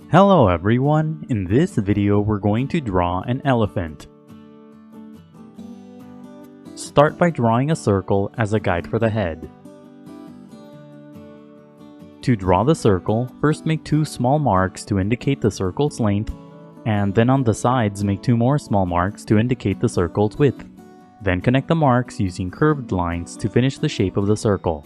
Hello everyone, in this video we're going to draw an elephant. Start by drawing a circle as a guide for the head. To draw the circle, first make two small marks to indicate the circle's length, and then on the sides make two more small marks to indicate the circle's width. Then connect the marks using curved lines to finish the shape of the circle.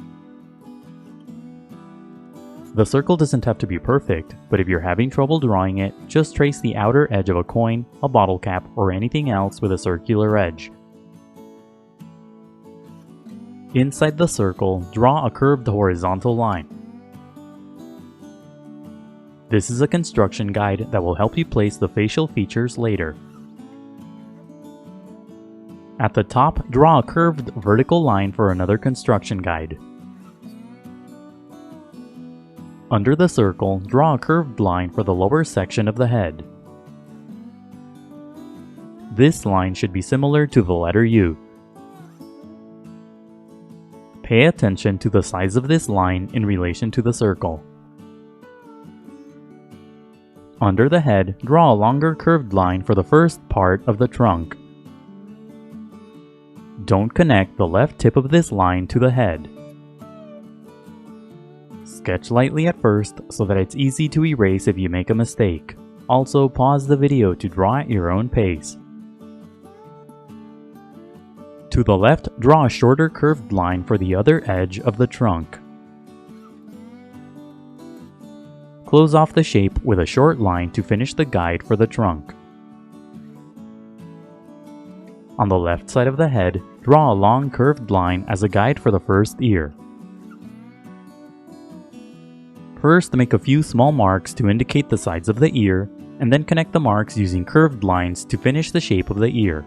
The circle doesn't have to be perfect, but if you're having trouble drawing it, just trace the outer edge of a coin, a bottle cap, or anything else with a circular edge. Inside the circle, draw a curved horizontal line. This is a construction guide that will help you place the facial features later. At the top, draw a curved vertical line for another construction guide. Under the circle, draw a curved line for the lower section of the head. This line should be similar to the letter U. Pay attention to the size of this line in relation to the circle. Under the head, draw a longer curved line for the first part of the trunk. Don't connect the left tip of this line to the head. Sketch lightly at first so that it's easy to erase if you make a mistake. Also, pause the video to draw at your own pace. To the left, draw a shorter curved line for the other edge of the trunk. Close off the shape with a short line to finish the guide for the trunk. On the left side of the head, draw a long curved line as a guide for the first ear. First, make a few small marks to indicate the sides of the ear, and then connect the marks using curved lines to finish the shape of the ear.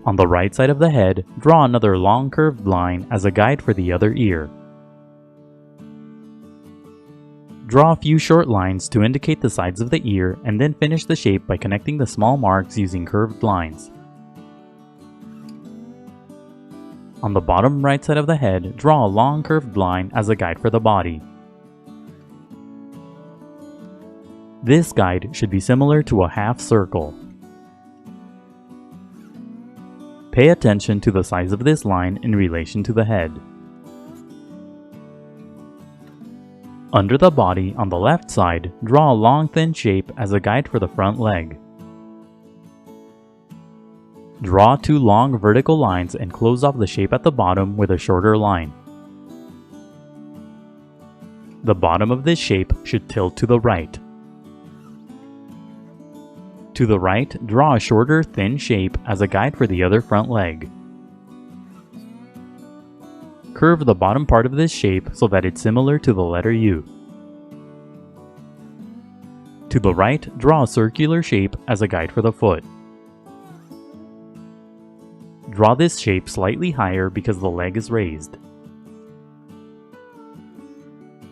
On the right side of the head, draw another long curved line as a guide for the other ear. Draw a few short lines to indicate the sides of the ear, and then finish the shape by connecting the small marks using curved lines. On the bottom right side of the head, draw a long curved line as a guide for the body. This guide should be similar to a half circle. Pay attention to the size of this line in relation to the head. Under the body, on the left side, draw a long thin shape as a guide for the front leg. Draw two long vertical lines and close off the shape at the bottom with a shorter line. The bottom of this shape should tilt to the right. To the right, draw a shorter, thin shape as a guide for the other front leg. Curve the bottom part of this shape so that it's similar to the letter U. To the right, draw a circular shape as a guide for the foot. Draw this shape slightly higher because the leg is raised.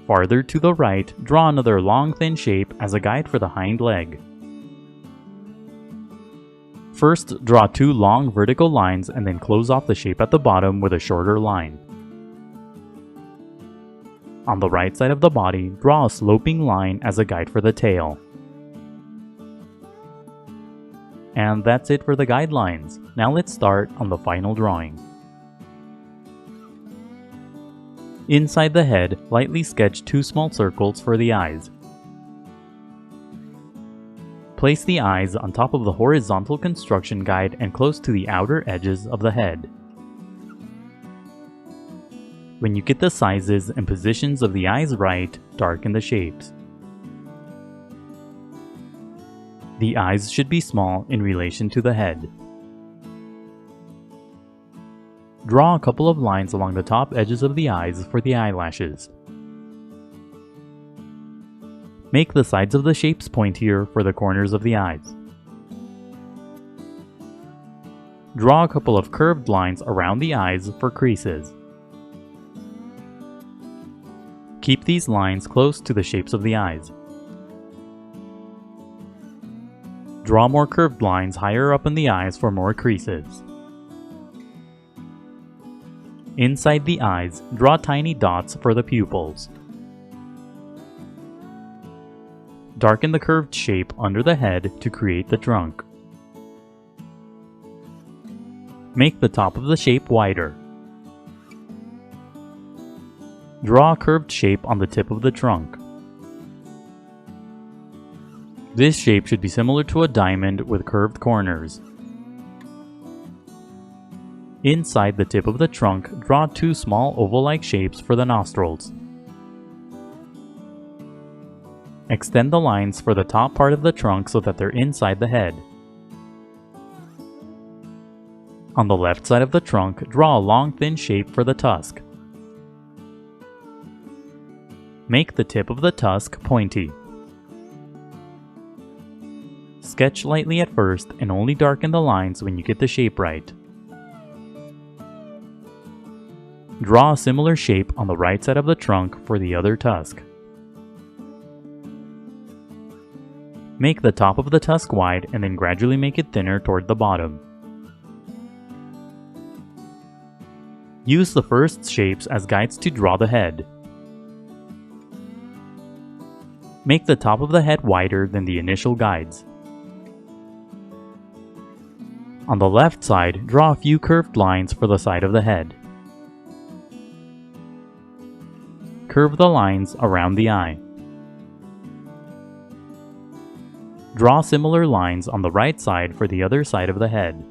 Farther to the right, draw another long thin shape as a guide for the hind leg. First, draw two long vertical lines and then close off the shape at the bottom with a shorter line. On the right side of the body, draw a sloping line as a guide for the tail. And that's it for the guidelines. Now let's start on the final drawing. Inside the head, lightly sketch two small circles for the eyes. Place the eyes on top of the horizontal construction guide and close to the outer edges of the head. When you get the sizes and positions of the eyes right, darken the shapes. The eyes should be small in relation to the head. Draw a couple of lines along the top edges of the eyes for the eyelashes. Make the sides of the shapes pointier for the corners of the eyes. Draw a couple of curved lines around the eyes for creases. Keep these lines close to the shapes of the eyes. Draw more curved lines higher up in the eyes for more creases. Inside the eyes, draw tiny dots for the pupils. Darken the curved shape under the head to create the trunk. Make the top of the shape wider. Draw a curved shape on the tip of the trunk. This shape should be similar to a diamond with curved corners. Inside the tip of the trunk, draw two small oval-like shapes for the nostrils. Extend the lines for the top part of the trunk so that they're inside the head. On the left side of the trunk, draw a long thin shape for the tusk. Make the tip of the tusk pointy. Sketch lightly at first and only darken the lines when you get the shape right. Draw a similar shape on the right side of the trunk for the other tusk. Make the top of the tusk wide and then gradually make it thinner toward the bottom. Use the first shapes as guides to draw the head. Make the top of the head wider than the initial guides. On the left side, draw a few curved lines for the side of the head. Curve the lines around the eye. Draw similar lines on the right side for the other side of the head.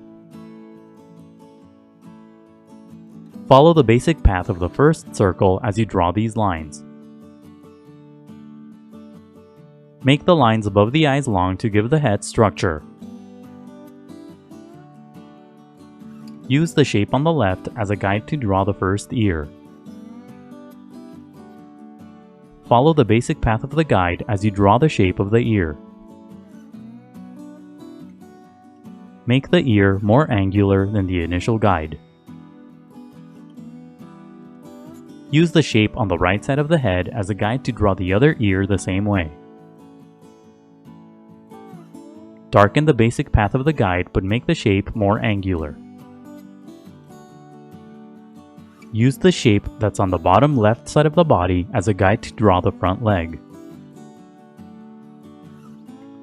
Follow the basic path of the first circle as you draw these lines. Make the lines above the eyes long to give the head structure. Use the shape on the left as a guide to draw the first ear. Follow the basic path of the guide as you draw the shape of the ear. Make the ear more angular than the initial guide. Use the shape on the right side of the head as a guide to draw the other ear the same way. Darken the basic path of the guide but make the shape more angular. Use the shape that's on the bottom left side of the body as a guide to draw the front leg.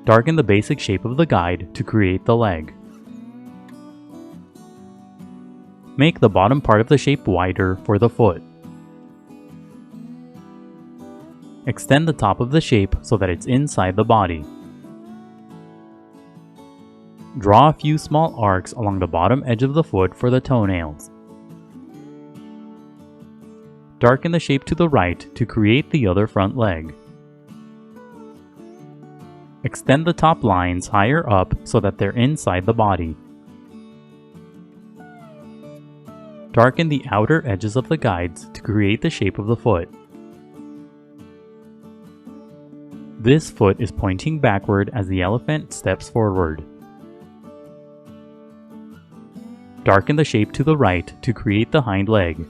Darken the basic shape of the guide to create the leg. Make the bottom part of the shape wider for the foot. Extend the top of the shape so that it's inside the body. Draw a few small arcs along the bottom edge of the foot for the toenails. Darken the shape to the right to create the other front leg. Extend the top lines higher up so that they're inside the body. Darken the outer edges of the guides to create the shape of the foot. This foot is pointing backward as the elephant steps forward. Darken the shape to the right to create the hind leg.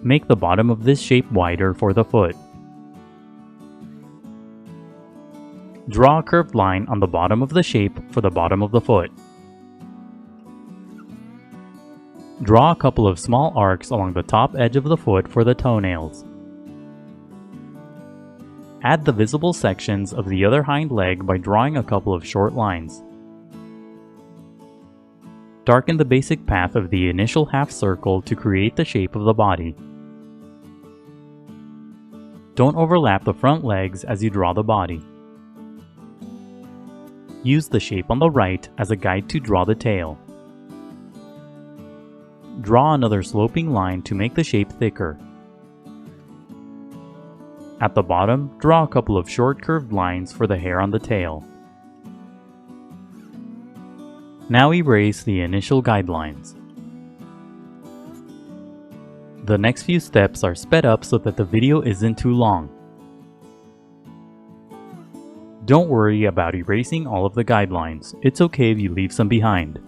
Make the bottom of this shape wider for the foot. Draw a curved line on the bottom of the shape for the bottom of the foot. Draw a couple of small arcs along the top edge of the foot for the toenails. Add the visible sections of the other hind leg by drawing a couple of short lines. Darken the basic path of the initial half circle to create the shape of the body. Don't overlap the front legs as you draw the body. Use the shape on the right as a guide to draw the tail. Draw another sloping line to make the shape thicker. At the bottom, draw a couple of short curved lines for the hair on the tail. Now erase the initial guidelines. The next few steps are sped up so that the video isn't too long. Don't worry about erasing all of the guidelines. It's okay if you leave some behind.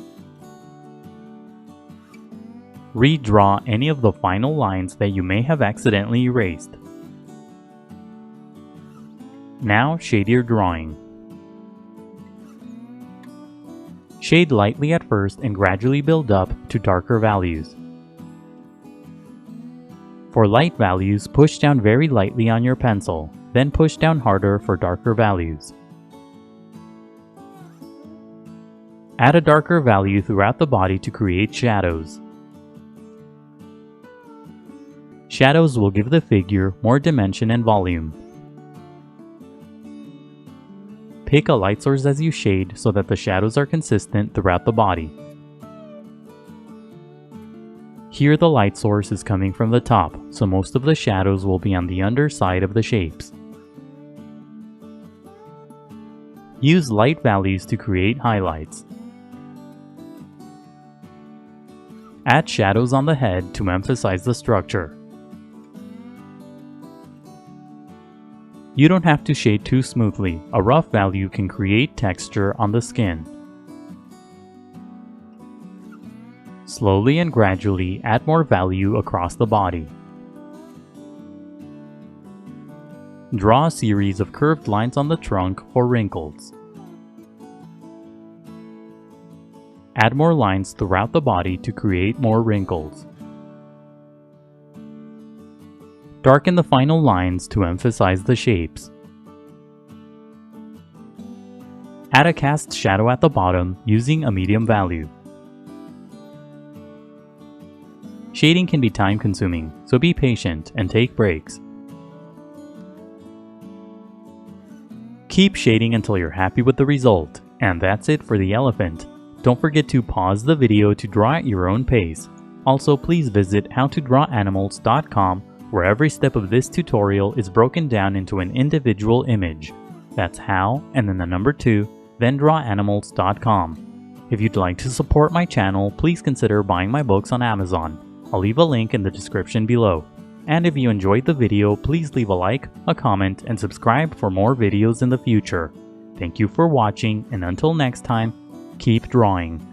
Redraw any of the final lines that you may have accidentally erased. Now shade your drawing. Shade lightly at first and gradually build up to darker values. For light values, push down very lightly on your pencil. then push down harder for darker values. Add a darker value throughout the body to create shadows. Shadows will give the figure more dimension and volume. Pick a light source as you shade so that the shadows are consistent throughout the body. Here the light source is coming from the top, so most of the shadows will be on the underside of the shapes. Use light values to create highlights. Add shadows on the head to emphasize the structure. You don't have to shade too smoothly. A rough value can create texture on the skin. Slowly and gradually add more value across the body. Draw a series of curved lines on the trunk or wrinkles. Add more lines throughout the body to create more wrinkles. Darken the final lines to emphasize the shapes. Add a cast shadow at the bottom using a medium value. Shading can be time-consuming, so be patient and take breaks. Keep shading until you're happy with the result, and that's it for the elephant. Don't forget to pause the video to draw at your own pace. Also, please visit howtodrawanimals.com where every step of this tutorial is broken down into an individual image. That's how, and then the number 2, then drawanimals.com. If you'd like to support my channel, please consider buying my books on Amazon. I'll leave a link in the description below. And if you enjoyed the video, please leave a like, a comment, and subscribe for more videos in the future. Thank you for watching, and until next time, keep drawing.